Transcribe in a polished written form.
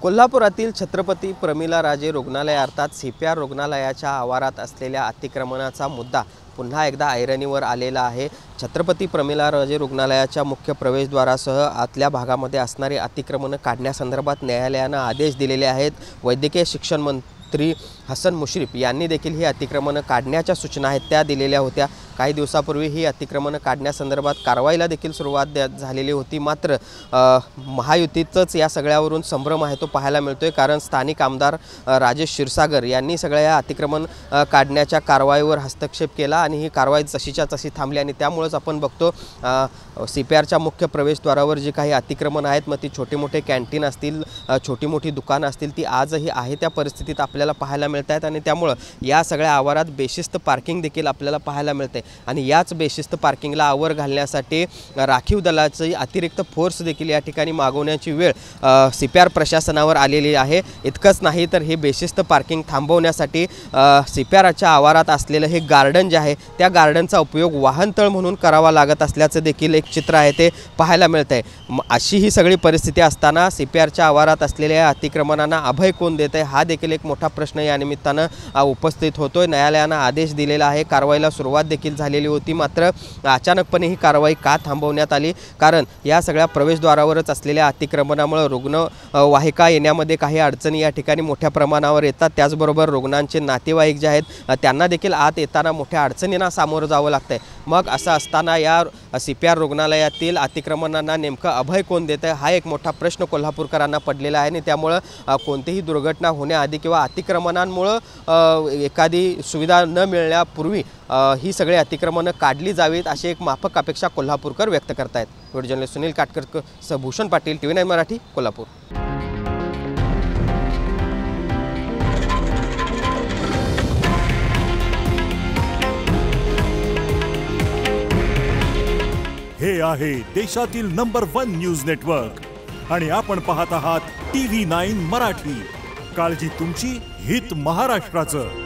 कोल्हापुरातील छत्रपती प्रमिलाराजे रुग्णालय अर्थात सीपीआर रुग्णालयाच्या आवारात असलेल्या अतिक्रमणाचा मुद्दा पुन्हा एकदा ऐरणीवर आलेला आहे। छत्रपती प्रमिलाराजे रुग्णालयाच्या मुख्य प्रवेशद्वारासह आतल्या भागामध्ये असणारे अतिक्रमण काढण्यासंदर्भात न्यायालयाने आदेश दिलेले आहेत। वैद्यकीय शिक्षण मंत्री हसन मुश्रीफ यांनी देखील ही अतिक्रमण काढण्याच्या सूचना आहेत त्या दिलेल्या होत्या। काही दिवसापूर्वी ही अतिक्रमण काढण्यासंदर्भात कारवाईला देखील सुरुवात झालेली होती। मात्र महायुतीतच या सगळ्यावरून संभ्रम आहे तो पाहायला मिळतोय, कारण स्थानिक आमदार राजेश क्षीरसागर यांनी सगळ्या या अतिक्रमण काढण्याच्या कारवाईवर हस्तक्षेप केला आणि ही कारवाई जशीच्या तशी थांबली आणि त्यामुळेच आपण बघतो सीपीआरच्या मुख्य प्रवेशद्वारावर जी काही अतिक्रमण आहेत, मग ती छोटे मोठे कॅन्टीन असतील, छोटी मोठी दुकानं असतील, ती आजही आहे त्या परिस्थितीत आपल्याला पाहायला मिळत आहेत आणि त्यामुळे या सगळ्या आवारात बेशिस्त पार्किंग देखील आपल्याला पाहायला मिळते आणि याच बेशिस्त पार्किंगला आवर घालण्यासाठी राखीव दलाची अतिरिक्त फोर्स देखील या ठिकाणी मागवण्याची वेळ सीपीआर प्रशासनावर आलेली आहे। इतकंच नाही तर हे बेशिस्त पार्किंग थांबवण्यासाठी सीपीआरच्या आवारात असलेलं हे गार्डन जे आहे त्या गार्डनचा उपयोग वाहनतळ म्हणून करावा लागत असल्याचं देखील एक चित्र आहे ते पाहायला मिळत आहे। अशी ही सगळी परिस्थिती असताना सीपीआरच्या आवारात असलेल्या अतिक्रमणांना अभय कोण देत आहे हा देखील एक मोठा प्रश्न या निमित्तानं उपस्थित होतोय। न्यायालयाने आदेश दिलेला आहे, कारवाईला सुरुवात देखील झालेली होती, मात्र अचानकपणे ही कारवाई का थांबवण्यात आली? कारण या सगळ्या प्रवेशद्वारावरच असलेल्या अतिक्रमणामुळे रुग्णवाहिका येण्यामध्ये काही अडचणी या ठिकाणी मोठ्या प्रमाणावर येतात। त्याचबरोबर रुग्णांचे नातेवाईक जे आहेत त्यांना देखील आत येताना मोठ्या अडचणींना सामोरं जावं लागतंय। मग असं असताना या सीपीआर रुग्णालयातील अतिक्रमणांना नेमकं अभय कोण देत आहे हा एक मोठा प्रश्न कोल्हापूरकरांना पडलेला आहे आणि त्यामुळे कोणतीही दुर्घटना होण्याआधी किंवा अतिक्रमणांमुळे एखादी सुविधा न मिळण्यापूर्वी ही सगळी अतिक्रमणं काढली जावीत अशी एक माफक अपेक्षा कोल्हापूरकर व्यक्त करतायत। व्हिडिओ जर्नलिस्ट सुनील काटकर सह भूषण पाटील, TV9 मराठी, कोल्हापूर। हे आहे देशातील नंबर 1 न्यूज नेटवर्क आणि आपण पाहत आहात TV9 मराठी। काळजी तुमची, हित महाराष्ट्राचं।